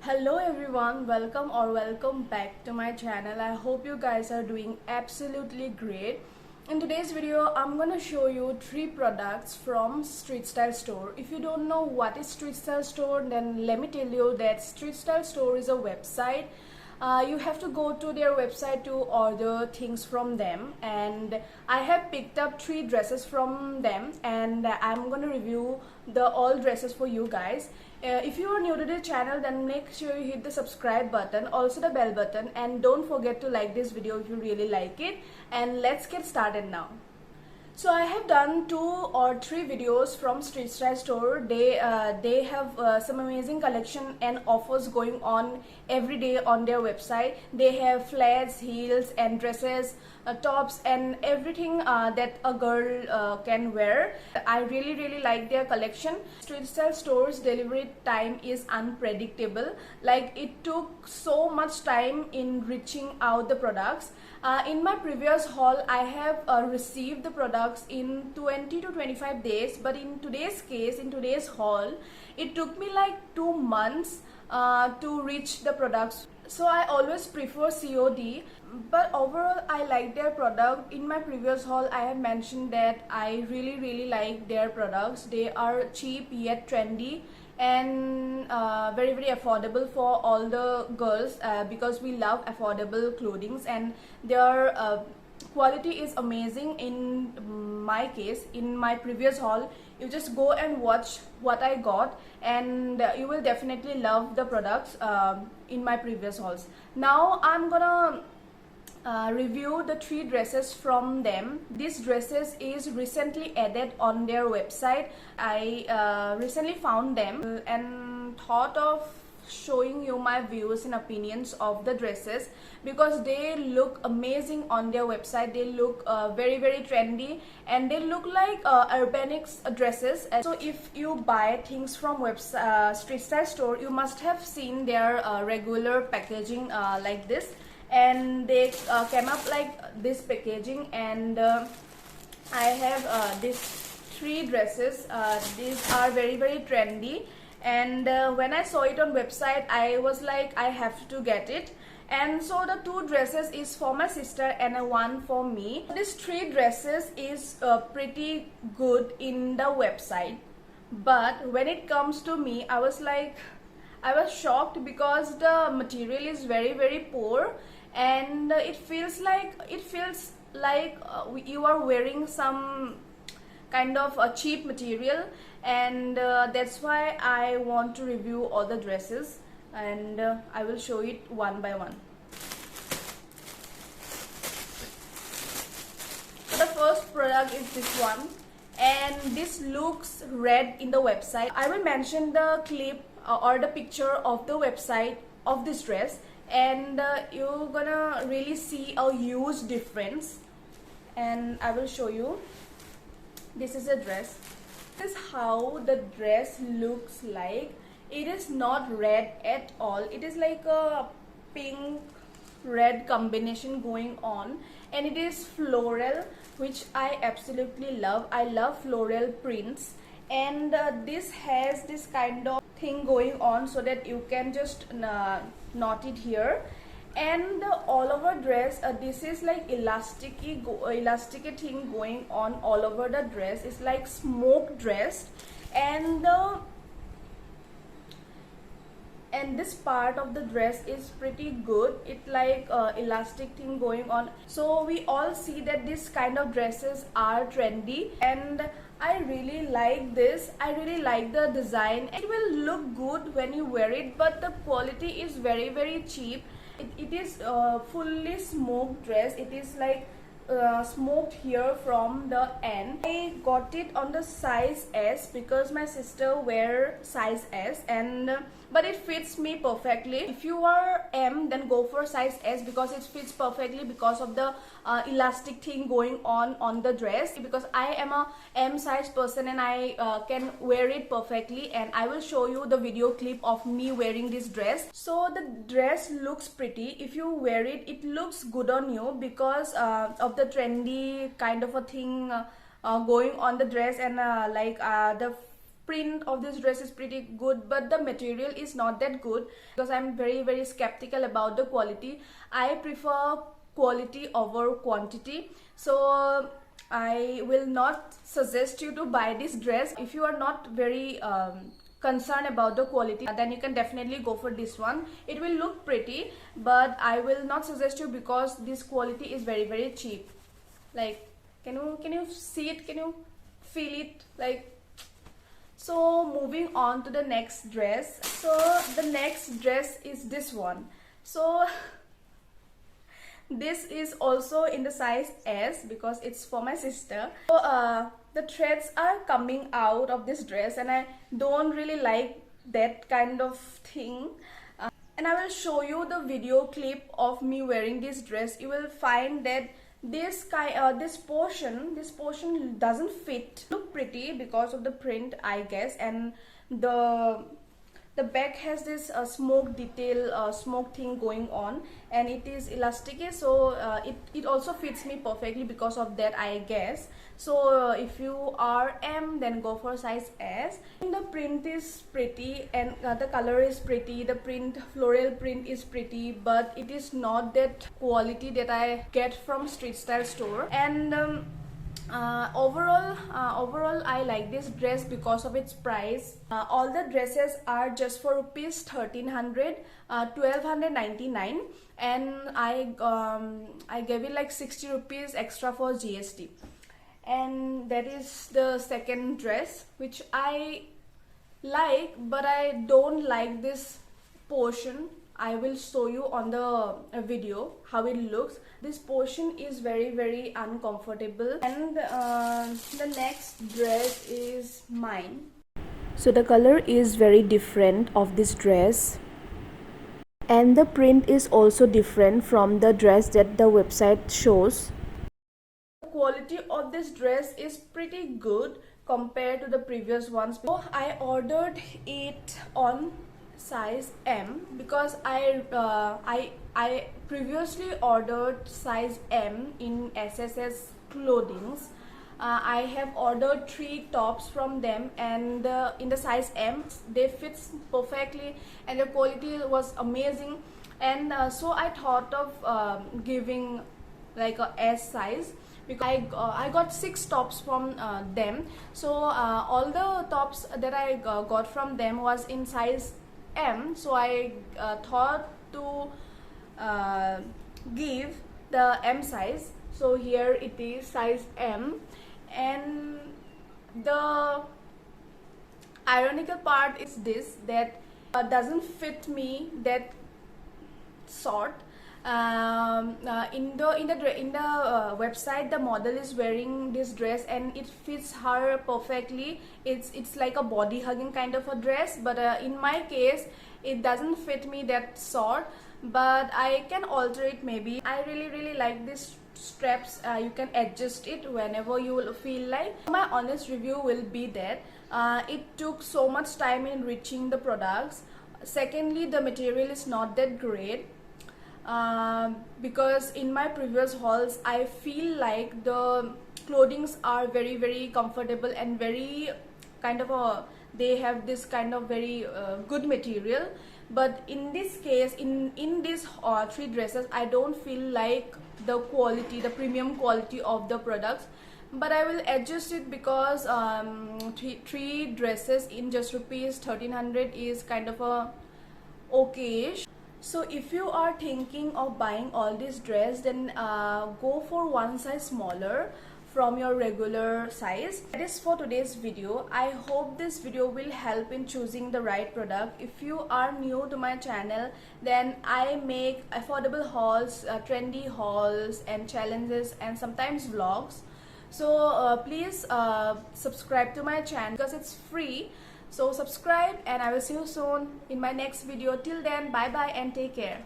Hello everyone, welcome back to my channel. I hope you guys are doing absolutely great. In today's video, I'm gonna show you 3 products from Street Style Store. If you don't know what is Street Style Store, then let me tell you that Street Style Store is a website. You have to go to their website to order things from them, and I have picked up 3 dresses from them, and I'm gonna review the all dresses for you guys. If you are new to the channel, then make sure you hit the subscribe button, also the bell button, and don't forget to like this video if you really like it. And let's get started now. So I have done 2 or 3 videos from Street Style Store. They have some amazing collection and offers going on every day on their website. They have flats, heels and dresses, tops and everything that a girl can wear. I really like their collection. Street Style Store's delivery time is unpredictable. Like, it took so much time in reaching out the products. In my previous haul, I have received the products in 20 to 25 days, but in today's case, in today's haul, it took me like 2 months to reach the products. So I always prefer COD, but overall I like their product. In my previous haul, I have mentioned that I really like their products. They are cheap yet trendy and very affordable for all the girls, because we love affordable clothing, and their quality is amazing. In my case, in my previous haul, you just go and watch what I got, and you will definitely love the products in my previous hauls. Now I'm gonna review the 3 dresses from them. These dresses is recently added on their website. I recently found them and thought of showing you my views and opinions of the dresses, because they look amazing on their website. They look very trendy, and they look like urbanics dresses. So if you buy things from Street Style Store, you must have seen their regular packaging like this, and they came up like this packaging. And I have these 3 dresses. These are very trendy, and when I saw it on website, I was like, I have to get it. And so the 2 dresses is for my sister and 1 for me. These 3 dresses is pretty good in the website, but when it comes to me, I was shocked, because the material is very poor, and it feels like you are wearing some kind of a cheap material. And that's why I want to review all the dresses, and I will show it one by one. So the first product is this one, and this looks red in the website. I will mention the clip or the picture of the website of this dress, and you're gonna really see a huge difference, and I will show you. This is a dress. This is how the dress looks like. It is not red at all. It is like a pink red combination going on, and it is floral, which I absolutely love. I love floral prints, and this has this kind of thing going on so that you can just knot it here. And the all over dress, this is like elastic thing going on all over the dress. It's like smoke dressed, and this part of the dress is pretty good. It like elastic thing going on. So we all see that this kind of dresses are trendy, and I really like this. I really like the design. It will look good when you wear it, but the quality is very cheap. It is fully smoked dress. It is like smoked here from the end. I got it on the size S because my sister wear size S, and but it fits me perfectly. If you are M, then go for size S, because it fits perfectly because of the elastic thing going on the dress. Because I am a M size person, and I can wear it perfectly, and I will show you the video clip of me wearing this dress. So the dress looks pretty. If you wear it, it looks good on you because of the trendy kind of a thing going on the dress, and the print of this dress is pretty good, but the material is not that good, because I'm very skeptical about the quality. I prefer quality over quantity, so I will not suggest you to buy this dress. If you are not very concerned about the quality, then you can definitely go for this one. It will look pretty, but I will not suggest you because this quality is very cheap. Like, can you see it? Can you feel it? Like, so moving on to the next dress. So the next dress is this one. So this is also in the size S because it's for my sister. So the threads are coming out of this dress, and I don't really like that kind of thing. And I will show you the video clip of me wearing this dress. You will find that this portion doesn't fit. Look pretty because of the print, I guess, and the back has this smoke detail, smoke thing going on, and it is elastic, so it also fits me perfectly because of that, I guess. So if you are M, then go for size S. And the print is pretty, and the color is pretty, the print, floral print is pretty, but it is not that quality that I get from Street Style store. And overall I like this dress because of its price. All the dresses are just for rupees 1300, 1299, and I gave it like 60 rupees extra for GST. And that is the second dress, which I like, but I don't like this portion. I will show you on the video how it looks. This portion is very uncomfortable. And the next dress is mine. So the color is very different of this dress, and the print is also different from the dress that the website shows. The quality of this dress is pretty good compared to the previous ones. So I ordered it on size M because I previously ordered size M in SSS clothings. I have ordered 3 tops from them, and in the size M they fit perfectly, and the quality was amazing. And so I thought of giving like a S size, because I got 6 tops from them. So all the tops that I got from them was in size M, so I thought to give the M size. So here it is, size M. And the ironical part is this, that doesn't fit me that short. In the website, the model is wearing this dress and it fits her perfectly. It's like a body hugging kind of a dress, but in my case it doesn't fit me that short, but I can alter it maybe. I really like this straps. You can adjust it whenever you will feel like. My honest review will be that it took so much time in reaching the products. Secondly, the material is not that great. Because in my previous hauls I feel like the clothings are very comfortable and very kind of they have this kind of very good material, but in this case, in these 3 dresses, I don't feel like the quality, the premium quality of the products. But I will adjust it because 3 dresses in just rupees 1300 is kind of a okay-ish. So if you are thinking of buying all this dress, then go for one size smaller from your regular size. That is for today's video. I hope this video will help in choosing the right product. If you are new to my channel, then I make affordable hauls, trendy hauls and challenges, and sometimes vlogs. So please subscribe to my channel because it's free. So subscribe, and I will see you soon in my next video. Till then, bye bye and take care.